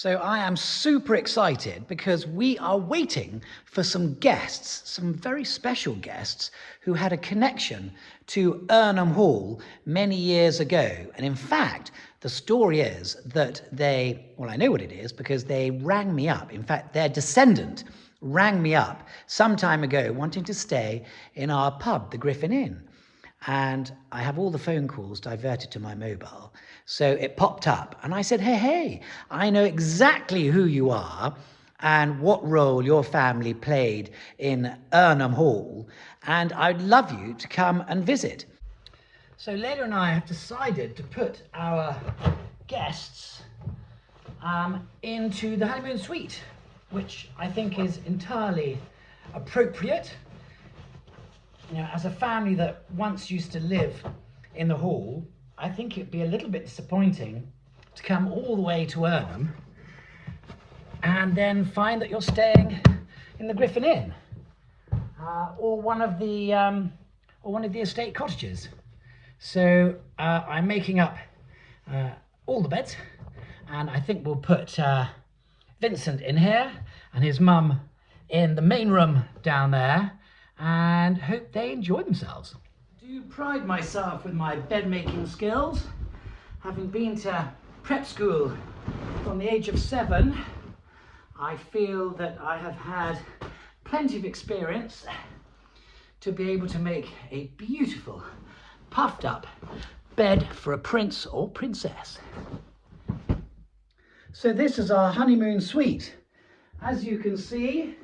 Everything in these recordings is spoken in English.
So I am super excited because we are waiting for some guests, some very special guests who had a connection to Irnham Hall many years ago. And in fact, the story is that I know what it is because they rang me up. In fact, their descendant rang me up some time ago wanting to stay in our pub, the Griffin Inn. And I have all the phone calls diverted to my mobile. So it popped up and I said, hey, I know exactly who you are and what role your family played in Irnham Hall, and I'd love you to come and visit. So Leila and I have decided to put our guests into the honeymoon suite, which I think is entirely appropriate. You know, as a family that once used to live in the hall, I think it'd be a little bit disappointing to come all the way to Irnham and then find that you're staying in the Griffin Inn or one of the estate cottages. So I'm making up all the beds, and I think we'll put Vincent in here and his mum in the main room down there, and hope they enjoy themselves. I do pride myself with my bed making skills. Having been to prep school from the age of 7, I feel that I have had plenty of experience to be able to make a beautiful, puffed up bed for a prince or princess. So this is our honeymoon suite. As you can see,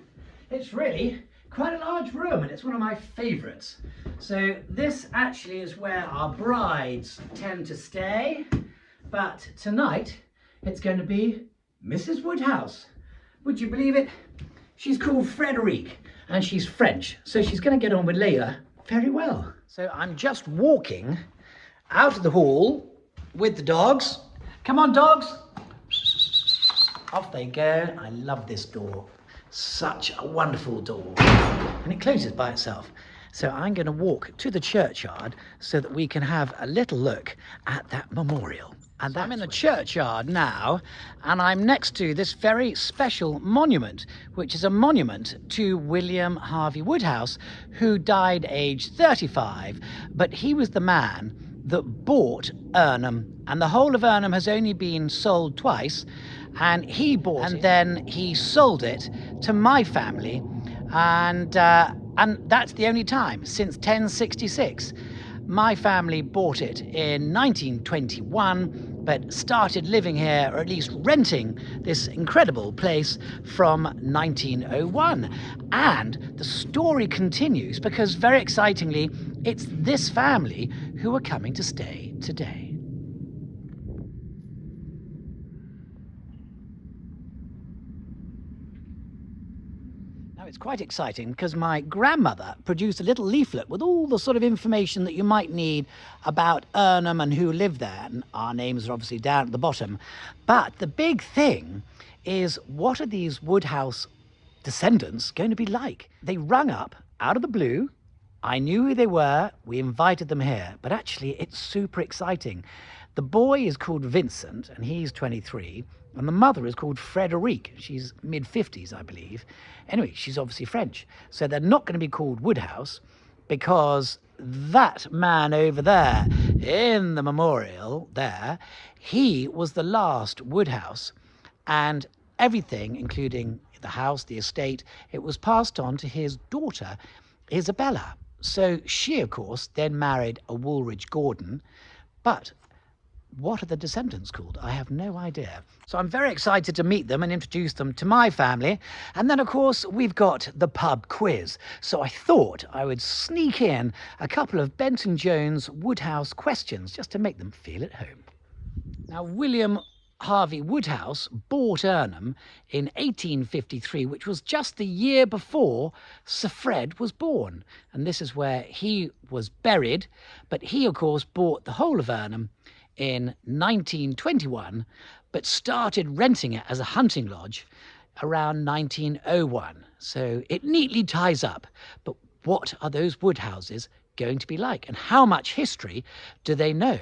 it's really quite a large room, and it's one of my favourites. So this actually is where our brides tend to stay, but tonight it's going to be Mrs. Woodhouse. Would you believe it? She's called Frederique and she's French, so she's going to get on with Leila very well. So I'm just walking out of the hall with the dogs. Come on, dogs. Off they go. I love this door. Such a wonderful door, and it closes by itself. So I'm going to walk to the churchyard so that we can have a little look at that memorial. And I'm in the churchyard now, and I'm next to this very special monument, which is a monument to William Harvey Woodhouse, who died aged 35, but he was the man that bought Irnham, and the whole of Irnham has only been sold twice, and he bought it, and then he sold it to my family, and that's the only time since 1066. My family bought it in 1921, but started living here, or at least renting this incredible place, from 1901. And the story continues because, very excitingly, it's this family who are coming to stay today. It's quite exciting because my grandmother produced a little leaflet with all the sort of information that you might need about Irnham and who lived there. And our names are obviously down at the bottom. But the big thing is, what are these Woodhouse descendants going to be like? They rung up out of the blue. I knew who they were. We invited them here. But actually, it's super exciting. The boy is called Vincent, and he's 23. And the mother is called Frederique. She's mid-50s, I believe. Anyway, she's obviously French. So they're not going to be called Woodhouse because that man over there in the memorial there, he was the last Woodhouse. And everything, including the house, the estate, it was passed on to his daughter, Isabella. So she, of course, then married a Woolridge Gordon. But what are the descendants called? I have no idea. So I'm very excited to meet them and introduce them to my family. And then, of course, we've got the pub quiz. So I thought I would sneak in a couple of Benton Jones Woodhouse questions just to make them feel at home. Now, William Harvey Woodhouse bought Irnham in 1853, which was just the year before Sir Fred was born. And this is where he was buried. But he, of course, bought the whole of Irnham in 1921, but started renting it as a hunting lodge around 1901. So it neatly ties up. But what are those Woodhouses going to be like? And how much history do they know?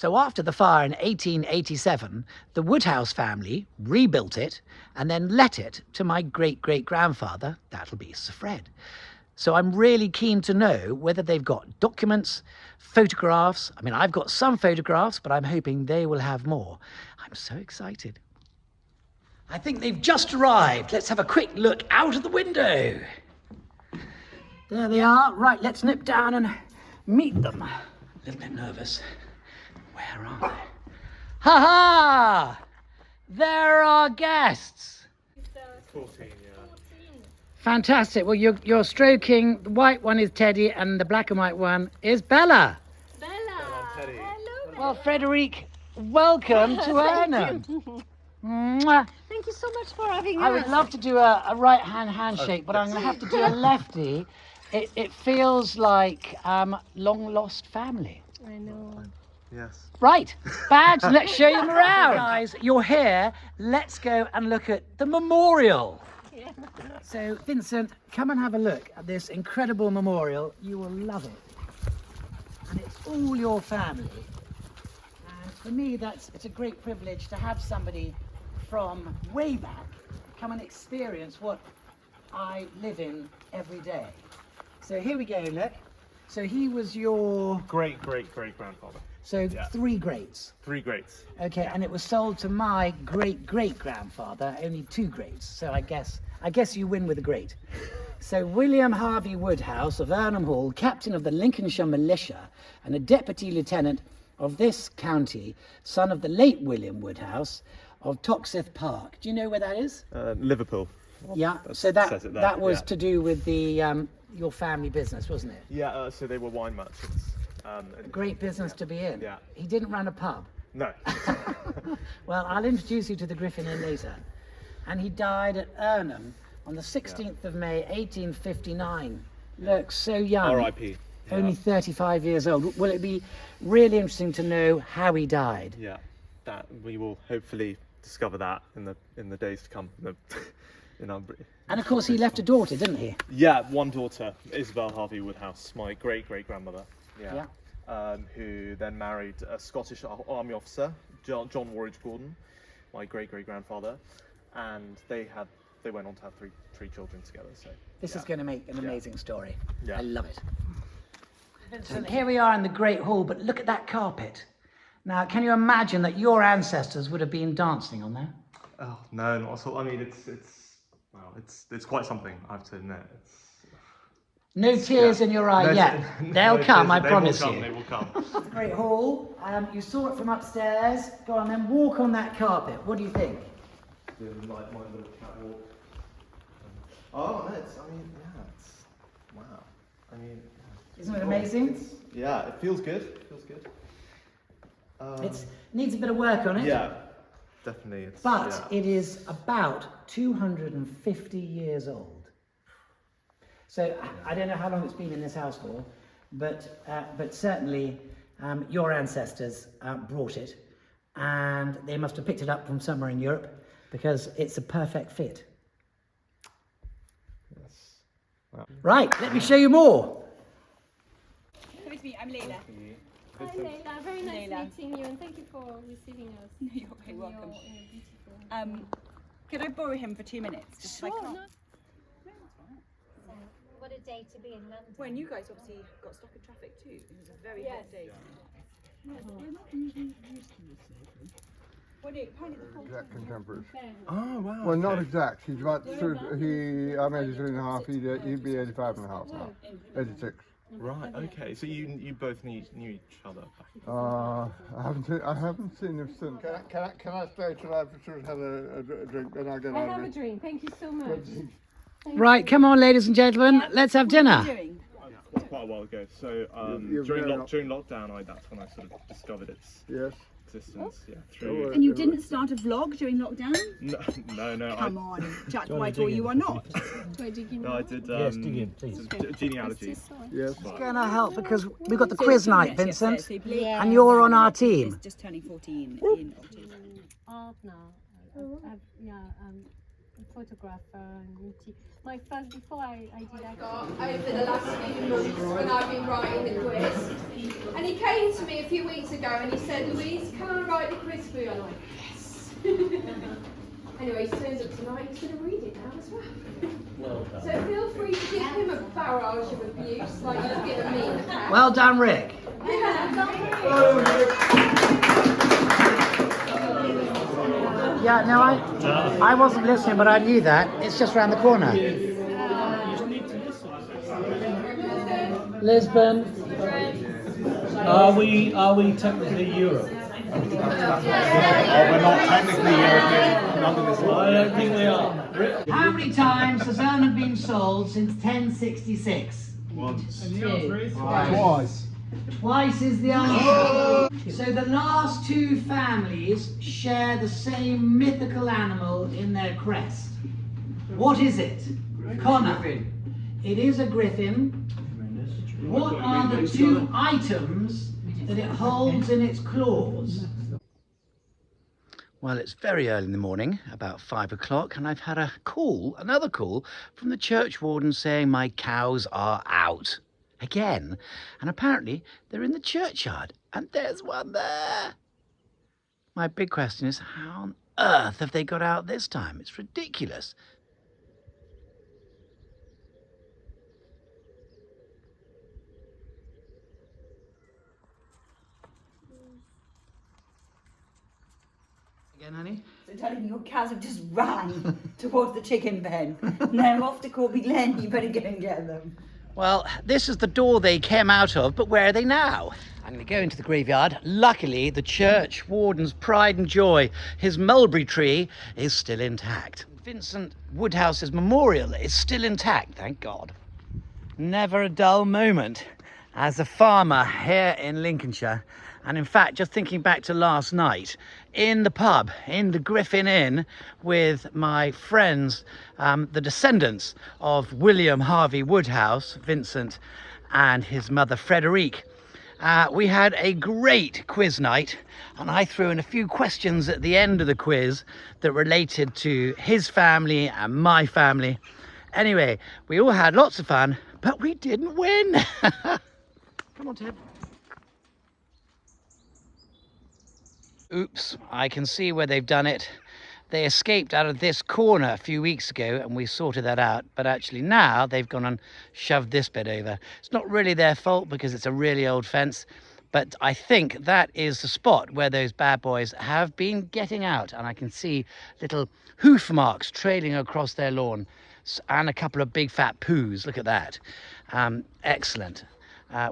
So after the fire in 1887, the Woodhouse family rebuilt it and then let it to my great-great-grandfather, that'll be Sir Fred. So I'm really keen to know whether they've got documents, photographs. I mean, I've got some photographs, but I'm hoping they will have more. I'm so excited. I think they've just arrived. Let's have a quick look out of the window. There they are. Right, let's nip down and meet them. A little bit nervous. Where are they? Ha ha! There are guests. 14, yeah. Fantastic. Well, you're stroking. The white one is Teddy, and the black and white one is Bella. Teddy. Hello. Well, Frederique, welcome to Irnham. Mwah. Thank you so much for having us. I would love to do a right-hand handshake, but I'm going to have to do a lefty. It feels like long-lost family. I know. Yes. Right, Badge, let's show them around. Guys, you're here. Let's go and look at the memorial. Yeah. So, Vincent, come and have a look at this incredible memorial. You will love it. And it's all your family. And for me, it's a great privilege to have somebody from way back come and experience what I live in every day. So here we go, look. So he was your... Great-great-great-grandfather. So Yeah. 3 greats. 3 greats. Okay, and it was sold to my great-great-grandfather, only 2 greats. So I guess you win with a great. So William Harvey Woodhouse of Irnham Hall, captain of the Lincolnshire militia and a deputy lieutenant of this county, son of the late William Woodhouse of Toxteth Park. Do you know where that is? Liverpool. Yeah. So says that it there, that was yeah. to do with the your family business, wasn't it? Yeah, so they were wine merchants. Great business to be in. Yeah. He didn't run a pub. No. Well, I'll introduce you to the Griffin Inn later. And he died at Irnham on the 16th of May, 1859. Looks so young. R.I.P. Only 35 years old. Will it be really interesting to know how he died? Yeah, that we will hopefully discover that in the days to come. In our, And of course, he left a daughter, didn't he? yeah, one daughter, Isabel Harvey Woodhouse, my great-great-grandmother. Yeah. Who then married a Scottish army officer, John Warridge Gordon, my great-great-grandfather, and they went on to have three children together. So This is going to make an amazing story. Yeah. I love it. Vincent, here we are in the Great Hall, but look at that carpet. Now, can you imagine that your ancestors would have been dancing on there? Oh no, not at all. I mean, it's quite something. I have to admit. No tears in your eye yet. They'll come, I promise you. They will come. Great Hall. You saw it from upstairs. Go on then, walk on that carpet. What do you think? My little catwalk. Oh, no, it's wow. I mean, Isn't it amazing? yeah, it feels good. It needs a bit of work on it. Yeah, definitely. But it is about 250 years old. So I don't know how long it's been in this house for, but certainly your ancestors brought it, and they must have picked it up from somewhere in Europe because it's a perfect fit. Yes. Wow. Right, let me show you more. Come with me, I'm Leila. Hi, Leila. Very nice Leila. meeting you, and thank you for receiving us. You're very welcome. In your beautiful. Could I borrow him for 2 minutes? Just so I Sure, can't- no. What a day to be in London. Well, and you guys obviously got stuck in traffic too. It was a very hot day. Well, no, apparently the whole Exact contemporaries. Oh wow. Well, not exact. He's about I'm 83 and a half. He'd be 85 and a half now. 86. Right. Okay. So you both knew each other. I haven't seen him since. Can I stay till I've sort of had a drink and I get I out have of a it? drink. Thank you so much. Right, come on, ladies and gentlemen, let's have dinner. doing. It was quite a while ago. So You're during very during lockdown, that's when I sort of discovered its Yes. existence. Yeah. Oh, Through. And you didn't start a vlog during lockdown? No. Come on, Jack Whitehall, you are not. Do I dig in? No, I did. Yes, dig in, please. Genealogy. Yes. It's going to help because we've got the quiz night, Vincent, So Blake and you're on our team. is just turning 14 in October. Art now. photographer and my first before I did that. Over the last few months when I've been writing the quiz. And he came to me a few weeks ago and he said, Louise, can I write the quiz for you? I'm like, yes. Anyway, he turns up tonight, he's going to read it now as well. Well done. So feel free to give him a barrage of abuse like you've given me in the past. Well done, Rick. Yeah, no, I wasn't listening, but I knew that. It's just round the corner. Lisbon. Are we technically Europe? We're not technically European. Not in this I don't think we are. How many times has Irnham been sold since 1066? Once. Twice. Twice is the answer. So the last two families share the same mythical animal in their crest. What is it? Connor. It is a griffin. What are the two items that it holds in its claws? Well, it's very early in the morning, about 5 o'clock, and I've had another call from the church warden saying my cows are out. Again. And apparently they're in the churchyard, and there's one there. My big question is, how on earth have they got out this time? It's ridiculous. Again, honey? So telling your cows have just ran towards the chicken pen. Now off to Corby Glen, you better go and get them. Well, this is the door they came out of, but where are they now? I'm going to go into the graveyard. Luckily, the church warden's pride and joy, his mulberry tree, is still intact. Vincent Woodhouse's memorial is still intact, thank God. Never a dull moment as a farmer here in Lincolnshire. And in fact, just thinking back to last night, in the pub, in the Griffin Inn, with my friends, the descendants of William Harvey Woodhouse, Vincent, and his mother Frederique, we had a great quiz night, and I threw in a few questions at the end of the quiz that related to his family and my family. Anyway, we all had lots of fun, but we didn't win. Come on, Ted. Oops, I can see where they've done it. They escaped out of this corner a few weeks ago and we sorted that out, but actually now they've gone and shoved this bit over. It's not really their fault because it's a really old fence, but I think that is the spot where those bad boys have been getting out, and I can see little hoof marks trailing across their lawn and a couple of big fat poos. Look at that. Excellent.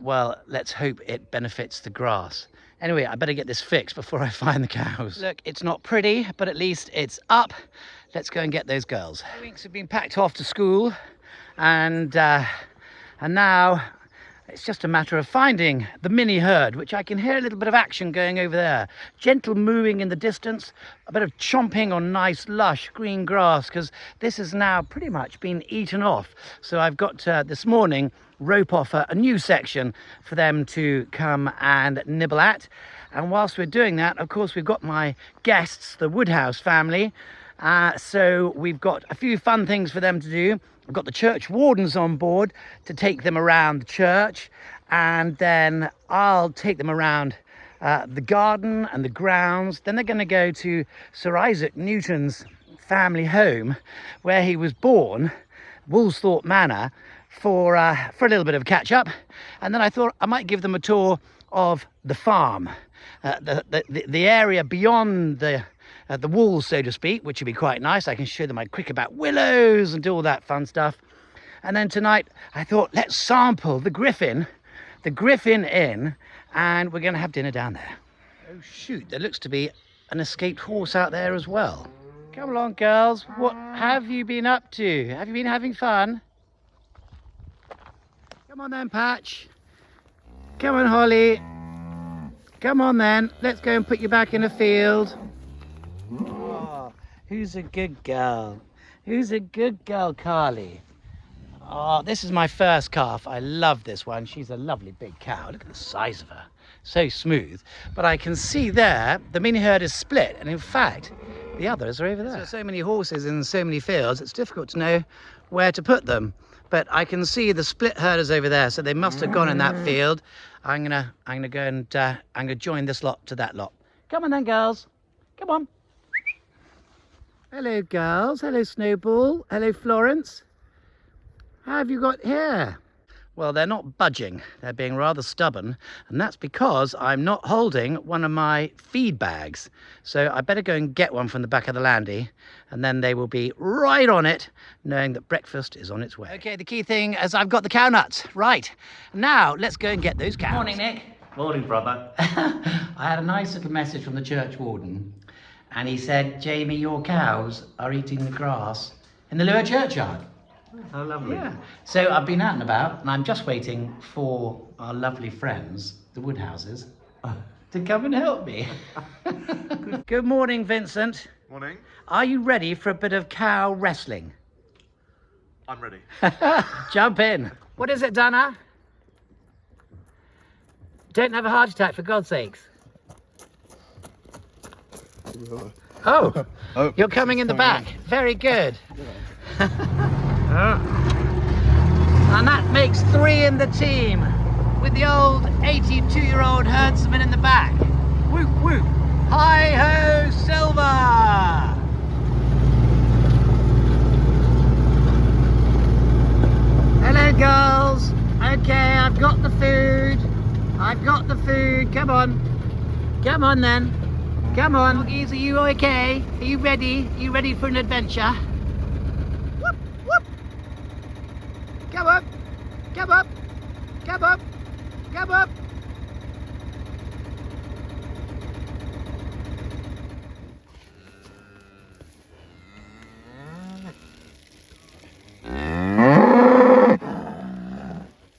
Well, let's hope it benefits the grass. Anyway, I better get this fixed before I find the cows. Look, it's not pretty, but at least it's up. Let's go and get those girls. The winks have been packed off to school, and now it's just a matter of finding the mini herd, which I can hear a little bit of action going over there. Gentle mooing in the distance, a bit of chomping on nice, lush green grass, because this has now pretty much been eaten off. So I've got this morning rope off a new section for them to come and nibble at. And whilst we're doing that, of course, we've got my guests, the Woodhouse family. So we've got a few fun things for them to do. I've got the church wardens on board to take them around the church, and then I'll take them around the garden and the grounds. Then they're going to go to Sir Isaac Newton's family home where he was born, Woolsthorpe Manor, for a little bit of catch up. And then I thought I might give them a tour of the farm, the area beyond the wall, so to speak, which would be quite nice. I can show them my cricket willows and do all that fun stuff. And then tonight I thought, let's sample the Griffin Inn, and we're going to have dinner down there. Oh shoot, there looks to be an escaped horse out there as well. Come along, girls. What have you been up to? Have you been having fun? Come on then, Patch. Come on, Holly. Come on then. Let's go and put you back in the field. Oh, who's a good girl? Who's a good girl, Carly? Oh, this is my first calf. I love this one. She's a lovely big cow. Look at the size of her. so smooth. But I can see there the mini herd is split, and in fact the others are over there. So many horses in so many fields, it's difficult to know where to put them. But I can see the split herders over there, so they must have gone in that field. I'm gonna go and I'm gonna join this lot to that lot. Come on then, girls. Come on. Hello, girls. Hello, Snowball. Hello, Florence. How have you got here? Well, they're not budging. They're being rather stubborn, and that's because I'm not holding one of my feed bags. So I better go and get one from the back of the landy, and then they will be right on it, knowing that breakfast is on its way. Okay, the key thing is I've got the cow nuts. Right, now let's go and get those cows. Morning, Nick. Morning, brother. I had a nice little message from the church warden, and he said, Jamie, your cows are eating the grass in the lower churchyard. How lovely. Yeah. So I've been out and about, and I'm just waiting for our lovely friends, the Woodhouses, to come and help me. Good morning, Vincent. Morning. Are you ready for a bit of cow wrestling? I'm ready. Jump in. What is it, Dana? Don't have a heart attack, for God's sakes. Oh, you're coming in the back. Very good. And that makes 3 in the team, with the old 82-year-old herdsman in the back. Whoop, whoop. Hi-ho, Silver! Hello, girls. Okay, I've got the food. I've got the food. Come on. Come on, then. Come on. Doggies, are you okay? Are you ready? Are you ready for an adventure? Whoop, whoop. Come up. Come up. Come up. Come up.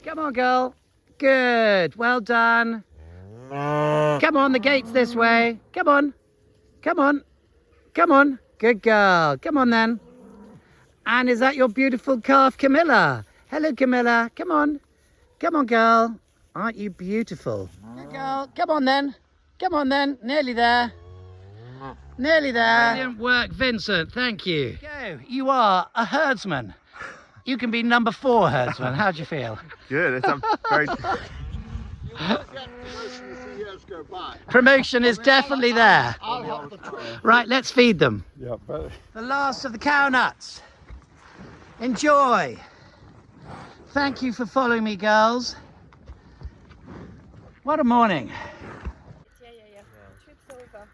Come on, girl. Good. Well done. Come on, the gate's this way. Come on. Come on. Come on. Good girl. Come on, then. And is that your beautiful calf, Camilla? Hello, Camilla. Come on. Come on, girl. Aren't you beautiful? Good girl. Come on, then. Come on, then. Nearly there. Nearly there. Brilliant work, Vincent. Thank you. Go. You are a herdsman. You can be number 4 herdsman. How do you feel? Good. It's very. Promotion is definitely there. Right, let's feed them. Yeah, but The last of the cow nuts. Enjoy. Thank you for following me, girls. What a morning. Yeah. Trip's over.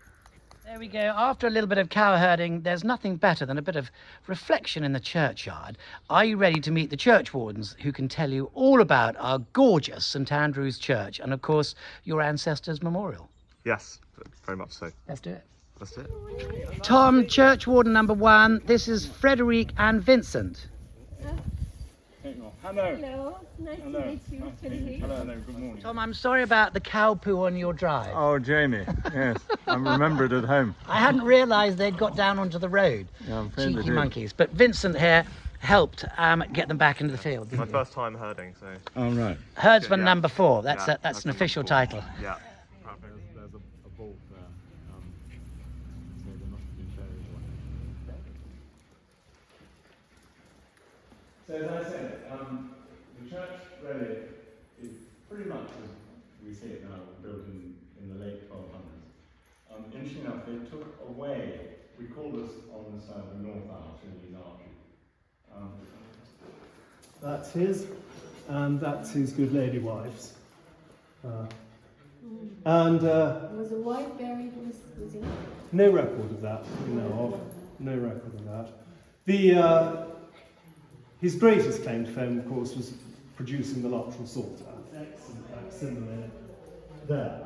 There we go. After a little bit of cow herding, there's nothing better than a bit of reflection in the churchyard. Are you ready to meet the church wardens who can tell you all about our gorgeous St Andrew's Church and, of course, your ancestors' memorial? Yes, very much so. Let's do it. That's it. Tom, church warden number 1. This is Frederique and Vincent. hello. Hello, nice to meet you. Frederique. Hello, good morning. Tom, I'm sorry about the cow poo on your drive. Oh, Jamie, yes, I remembered at home. I hadn't realised they'd got down onto the road. Yeah, I'm afraid they Cheeky did. monkeys. But Vincent here helped get them back into the field. My Didn't you? first time herding, so Oh, right. Herdsman Yeah. number 4. That's Yeah, that's an number official 4. title. Yeah. There's a bolt there, so there must have been fairies on it. So as I said, the church really is pretty much as we see it now, built in the late 1200s. Interesting enough, they took away, we call this on the side of the north aisle, these arches. That's his, and that's his good lady wife's. And Was the wife buried with him? no record of that, we know of. No record of that. His greatest claim to fame, of course, was producing the Luttrell Psalter. Excellent facsimile there.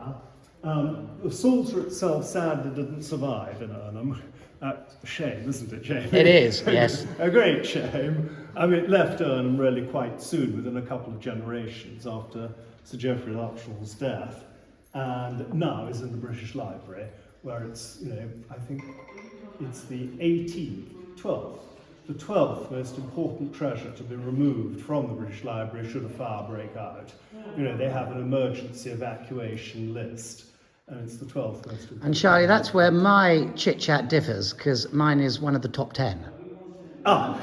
The Psalter itself sadly didn't survive in Irnham. That's a shame, isn't it, Jamie? It is, yes. A great shame. I mean, it left Irnham really quite soon, within a couple of generations after Sir Geoffrey Luttrell's death, and now is in the British Library, where it's, I think it's the 12th the 12th most important treasure to be removed from the British Library should a fire break out. You know, they have an emergency evacuation list, and it's the 12th most important. And Charlie, that's where my chit-chat differs, because mine is one of the top 10. Ah!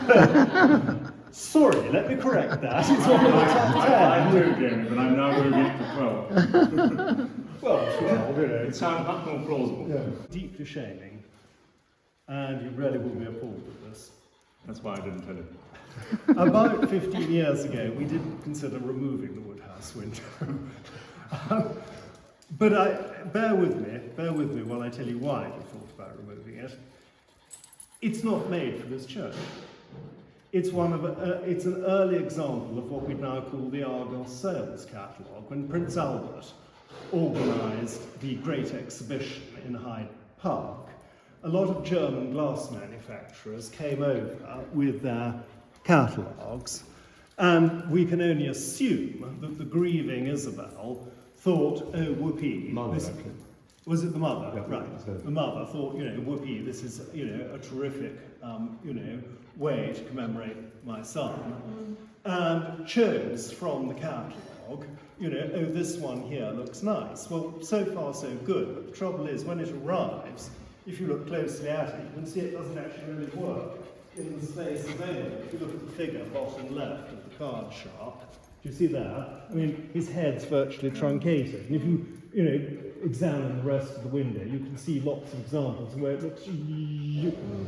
Sorry, let me correct that. It's one of the top 10. I do, Jamie, but I'm now moving to 12. Well, 12, you know. It sounds much more plausible. Yeah. Deeply shaming, and you really will be appalled at this. That's why I didn't tell him. About 15 years ago, we didn't consider removing the Woodhouse window. But bear with me while I tell you why we thought about removing it. It's not made for this church. It's an early example of what we now call the Argos sales catalogue, when Prince Albert organised the Great Exhibition in Hyde Park. A lot of German glass manufacturers came over with their catalogues, and we can only assume that the grieving Isabel thought, oh, whoopee. Was it the mother? Yeah, right. The mother thought, you know, whoopee, this is, you know, a terrific, you know, way to commemorate my son, and chose from the catalogue, you know, oh, this one here looks nice. Well, so far so good, but the trouble is, when it arrives, if you look closely at it, you can see it doesn't actually really work in the space available. If you look at the figure, bottom left of the card sharp, do you see that? I mean, his head's virtually truncated. And if you know, examine the rest of the window, you can see lots of examples where it looks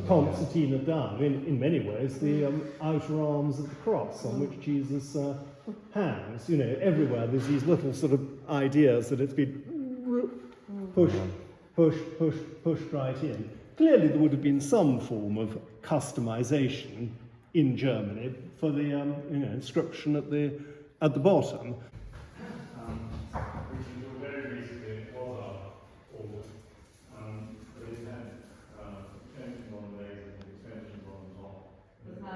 concertina down. In many ways, the outer arms of the cross on which Jesus hangs. You know, everywhere there's these little sort of ideas that it's been pushed right in. Clearly there would have been some form of customization in Germany for the you know, inscription at the bottom. Which very recently was our order, but it had extension on the legs and extension on the top.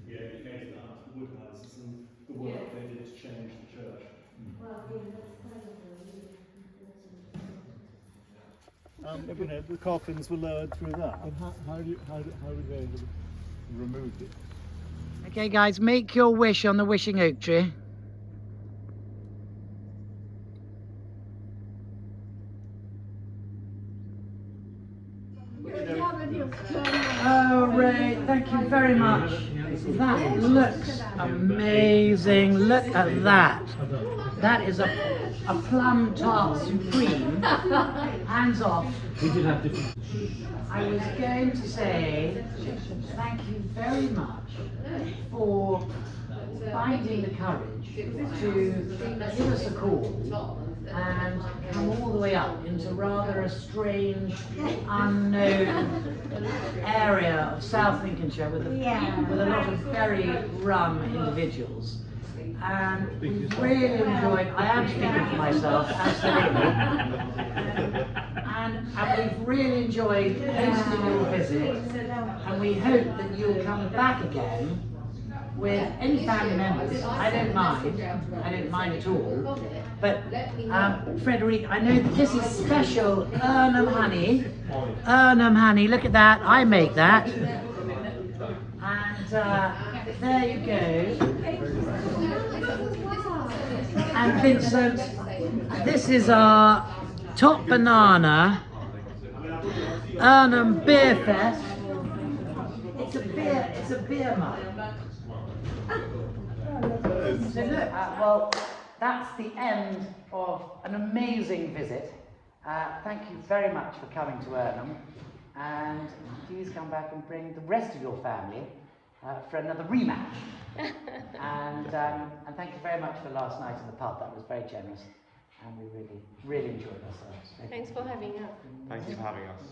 Yeah, it came out the Woodhouses and the work they did to change the church. You know, the coffins were lowered through that. And how are we going to remove it? Okay, guys, make your wish on the wishing oak tree. Oh, Ray, thank you very much. That looks amazing. Look at that. That is a plum tart supreme. Hands off. We did have different. I was going to say thank you very much for finding the courage to give us a call and come all the way up into rather a strange, unknown area of South Lincolnshire with a lot of very rum individuals. And we've really enjoyed, I am speaking for myself, absolutely. And we've really enjoyed hosting your visit, and we hope that you'll come back again with any family members. I don't mind at all. But Frederique, I know that this is special Irnham honey. Irnham honey, look at that, I make that. And there you go. And Vincent, this is our top banana Irnham Beer Fest. It's a beer mug. So look, well, that's the end of an amazing visit. Thank you very much for coming to Irnham, and please come back and bring the rest of your family for another rematch. And thank you very much for last night in the pub. That was very generous, and we really enjoyed ourselves. Thanks for having us. Thank you for having us.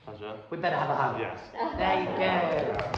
Pleasure. We better have a hug. Yes. There you go.